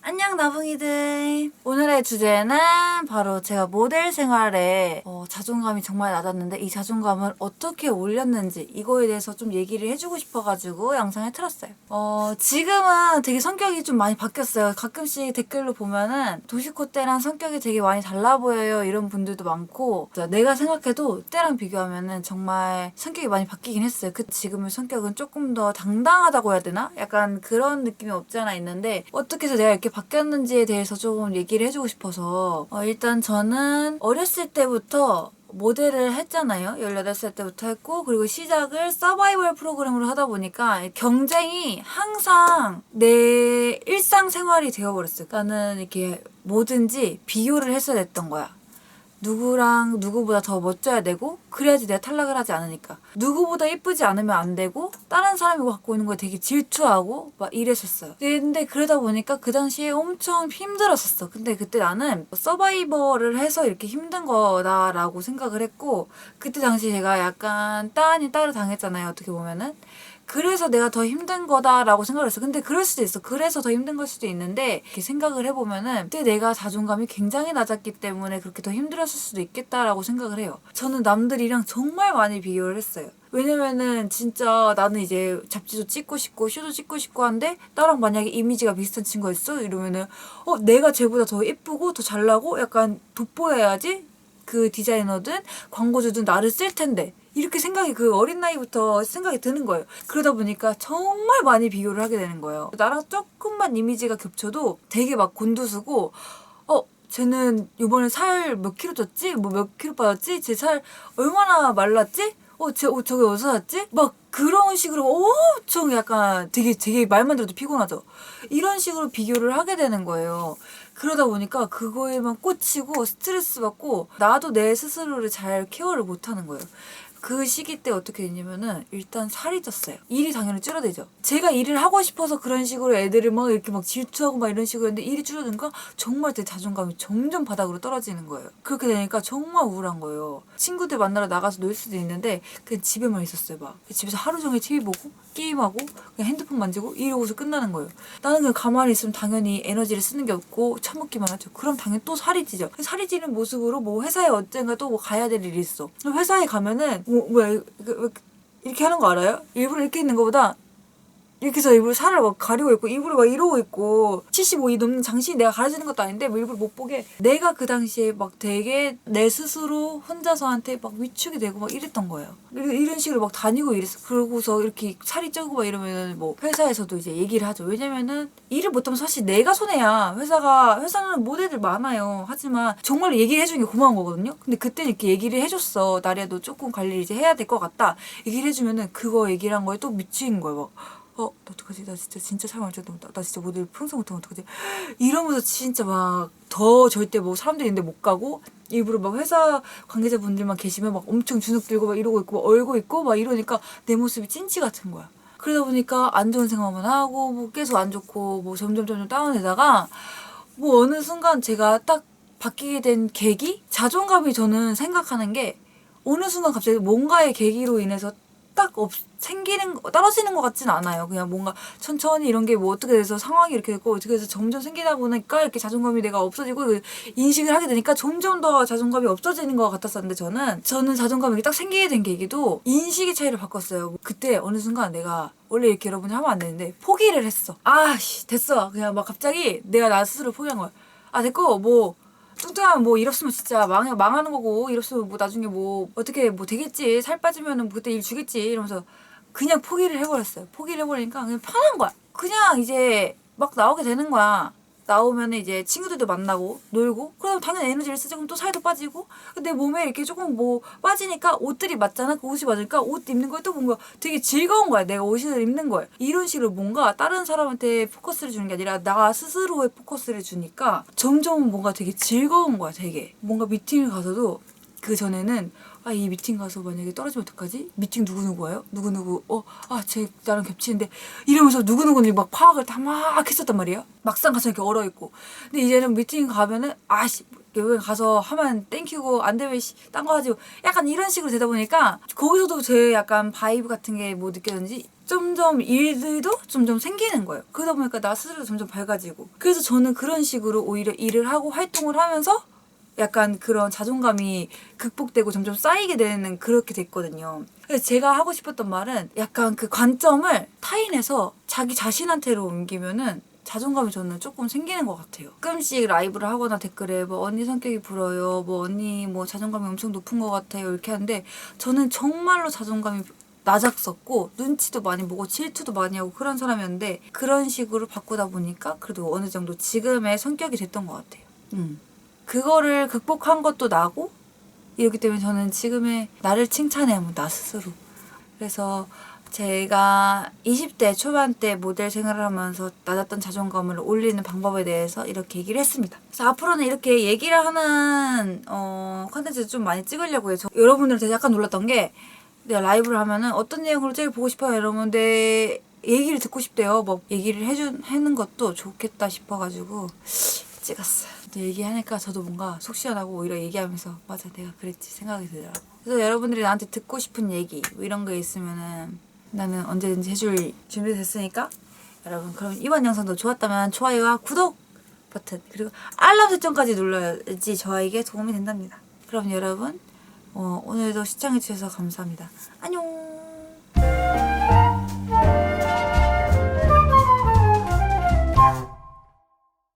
안녕 나붕이들. 오늘의 주제는 바로 제가 모델 생활에 자존감이 정말 낮았는데 이 자존감을 어떻게 올렸는지 이거에 대해서 좀 얘기를 해주고 싶어가지고 영상을 틀었어요. 지금은 되게 성격이 좀 많이 바뀌었어요. 가끔씩 댓글로 보면은 도시코 때랑 성격이 되게 많이 달라 보여요 이런 분들도 많고, 내가 생각해도 때랑 비교하면은 정말 성격이 많이 바뀌긴 했어요. 지금의 성격은 조금 더 당당하다고 해야 되나? 약간 그런 느낌이 없지 않아 있는데 어떻게 해서 내가 이렇게 바뀌었는지에 대해서 조금 얘기를 해주고 싶어서, 일단 저는 어렸을 때부터 모델을 했잖아요. 18살 때부터 했고, 그리고 시작을 서바이벌 프로그램으로 하다 보니까 경쟁이 항상 내 일상생활이 되어버렸어요. 나는 이렇게 뭐든지 비교를 했어야 됐던 거야. 누구랑 누구보다 더 멋져야 되고, 그래야지 내가 탈락을 하지 않으니까. 누구보다 예쁘지 않으면 안 되고, 다른 사람이 갖고 있는 거에 되게 질투하고 막 이랬었어요. 근데 그러다 보니까 그 당시에 엄청 힘들었었어. 근데 그때 나는 서바이벌을 해서 이렇게 힘든 거다라고 생각을 했고, 그때 당시 제가 약간 따아니 따로 당했잖아요, 어떻게 보면은. 그래서 내가 더 힘든 거다라고 생각을 했어. 근데 그럴 수도 있어. 그래서 더 힘든 걸 수도 있는데, 이렇게 생각을 해보면은 그때 내가 자존감이 굉장히 낮았기 때문에 그렇게 더 힘들었을 수도 있겠다라고 생각을 해요. 저는 남들이랑 정말 많이 비교를 했어요. 왜냐면은 진짜 나는 이제 잡지도 찍고 싶고 쇼도 찍고 싶고 한데, 나랑 만약에 이미지가 비슷한 친구가 있어? 이러면은 내가 쟤보다 더 예쁘고 더 잘나고 약간 돋보여야지 그 디자이너든 광고주든 나를 쓸 텐데, 이렇게 생각이 그 어린 나이부터 생각이 드는 거예요. 그러다 보니까 정말 많이 비교를 하게 되는 거예요. 나랑 조금만 이미지가 겹쳐도 되게 막 곤두서고, 쟤는 이번에 살 몇 킬로 쪘지? 뭐 몇 킬로 빠졌지? 쟤 살 얼마나 말랐지? 쟤 옷 저게 어디서 샀지? 막 그런 식으로 엄청 약간 되게 말만 들어도 피곤하죠. 이런 식으로 비교를 하게 되는 거예요. 그러다 보니까 그거에만 꽂히고 스트레스 받고, 나도 내 스스로를 잘 케어를 못하는 거예요. 그 시기 때 어떻게 됐냐면은 일단 살이 쪘어요. 일이 당연히 줄어들죠. 제가 일을 하고 싶어서 그런 식으로 애들을 막 이렇게 막 질투하고 막 이런 식으로 했는데, 일이 줄어드니까 정말 제 자존감이 점점 바닥으로 떨어지는 거예요. 그렇게 되니까 정말 우울한 거예요. 친구들 만나러 나가서 놀 수도 있는데 그냥 집에만 있었어요. 막 집에서 하루 종일 TV 보고 게임하고 그냥 핸드폰 만지고 이러고서 끝나는 거예요. 나는 그냥 가만히 있으면 당연히 에너지를 쓰는 게 없고 처먹기만 하죠. 그럼 당연히 또 살이 찌죠. 살이 찌는 모습으로 뭐 회사에 언젠가 또 뭐 가야 될 일이 있어. 회사에 가면은 뭐야 이렇게 하는 거 알아요? 일부러 이렇게 있는 거보다 이렇게 해서 일부러 살을 막 가리고 있고 일부러 막 이러고 있고, 75이 넘는 장신이 내가 가려지는 것도 아닌데 뭐 일부러 못 보게, 내가 그 당시에 막 되게 내 스스로 혼자서한테 막 위축이 되고 막 이랬던 거예요. 이런 식으로 막 다니고 이랬어. 그러고서 이렇게 살이 쪄고 막 이러면 뭐 회사에서도 이제 얘기를 하죠. 왜냐면은 일을 못하면 사실 내가 손해야. 회사는 모델들 많아요. 하지만 정말 얘기를 해주는 게 고마운 거거든요. 근데 그때는 이렇게 얘기를 해줬어. 나래도 조금 관리를 이제 해야 될 것 같다 얘기를 해주면은, 그거 얘기를 한 거에 또 미친 거예요. 막 나 어떡하지? 나 진짜 살 많이 쪘다. 나 진짜 모델 평생 못하면 어떡하지? 이러면서 진짜 막 더 절대 뭐 사람들이 있는데 못 가고, 일부러 막 회사 관계자분들만 계시면 막 엄청 주눅 들고 막 이러고 있고 막 얼고 있고 막 이러니까 내 모습이 찐치 같은 거야. 그러다 보니까 안 좋은 생각만 하고 뭐 계속 안 좋고 뭐 점점 다운되다가, 뭐 어느 순간 제가 딱 바뀌게 된 계기? 자존감이, 저는 생각하는 게 어느 순간 갑자기 뭔가의 계기로 인해서 딱 떨어지는 것 같진 않아요. 그냥 뭔가 천천히 이런 게 뭐 어떻게 돼서 상황이 이렇게 됐고 어떻게 해서 점점 생기다 보니까 이렇게 자존감이 내가 없어지고 인식을 하게 되니까 점점 더 자존감이 없어지는 것 같았었는데, 저는 자존감이 딱 생기게 된 계기도 인식의 차이를 바꿨어요. 그때 어느 순간 내가 원래 이렇게 여러분이 하면 안 되는데 포기를 했어. 됐어. 그냥 막 갑자기 내가 나 스스로 포기한 거야. 됐고 뭐 뚱뚱하면 뭐 이랬으면 진짜 망하는 거고, 이랬으면 뭐 나중에 뭐 어떻게 뭐 되겠지, 살 빠지면은 그때 일 주겠지 이러면서 그냥 포기를 해버렸어요. 포기를 해버리니까 그냥 편한 거야. 그냥 이제 막 나오게 되는 거야. 나오면 이제 친구들도 만나고 놀고, 그럼 당연히 에너지를 쓰지. 그럼 또 살도 빠지고, 내 몸에 이렇게 조금 뭐 빠지니까 옷들이 맞잖아. 그 옷이 맞으니까 옷 입는 거에 또 뭔가 되게 즐거운 거야. 내가 옷을 입는 거야. 이런 식으로 뭔가 다른 사람한테 포커스를 주는 게 아니라 나 스스로의 포커스를 주니까 점점 뭔가 되게 즐거운 거야. 되게 뭔가 미팅을 가서도, 그 전에는 이 미팅 가서 만약에 떨어지면 어떡하지? 미팅 누구누구 와요? 누구누구 쟤 나랑 겹치는데, 이러면서 누구누구는 막 파악을 다 막 했었단 말이에요. 막상 가서 이렇게 얼어있고. 근데 이제는 미팅 가면은 여기 가서 하면 땡큐고 안 되면 딴 거 하지, 약간 이런 식으로 되다 보니까 거기서도 제 약간 바이브 같은 게 뭐 느껴졌는지 점점 일들도 점점 생기는 거예요. 그러다 보니까 나 스스로도 점점 밝아지고. 그래서 저는 그런 식으로 오히려 일을 하고 활동을 하면서 약간 그런 자존감이 극복되고 점점 쌓이게 되는 그렇게 됐거든요. 그래서 제가 하고 싶었던 말은 약간 그 관점을 타인에서 자기 자신한테로 옮기면은 자존감이 저는 조금 생기는 것 같아요. 가끔씩 라이브를 하거나 댓글에 뭐 언니 성격이 불어요, 뭐 언니 뭐 자존감이 엄청 높은 것 같아요 이렇게 하는데 저는 정말로 자존감이 낮았었고 눈치도 많이 보고 질투도 많이 하고 그런 사람이었는데 그런 식으로 바꾸다 보니까 그래도 어느 정도 지금의 성격이 됐던 것 같아요. 그거를 극복한 것도 나고 이렇기 때문에 저는 지금의 나를 칭찬해요. 나 스스로. 그래서 제가 20대 초반 때 모델 생활을 하면서 낮았던 자존감을 올리는 방법에 대해서 이렇게 얘기를 했습니다. 그래서 앞으로는 이렇게 얘기를 하는 컨텐츠를 좀 많이 찍으려고 해요. 여러분들한테 약간 놀랐던 게 내가 라이브를 하면은 어떤 내용으로 제일 보고 싶어요? 이러면 내 얘기를 듣고 싶대요. 뭐 얘기를 해주는 것도 좋겠다 싶어가지고 찍었어요. 또 얘기하니까 저도 뭔가 속 시원하고 오히려 얘기하면서 맞아 내가 그랬지 생각이 들더라고. 그래서 여러분들이 나한테 듣고 싶은 얘기 뭐 이런 거 있으면은 나는 언제든지 해줄 준비됐으니까 여러분 그럼 이번 영상도 좋았다면 좋아요와 구독 버튼 그리고 알람 설정까지 눌러야지 저에게 도움이 된답니다. 그럼 여러분 오늘도 시청해주셔서 감사합니다. 안녕.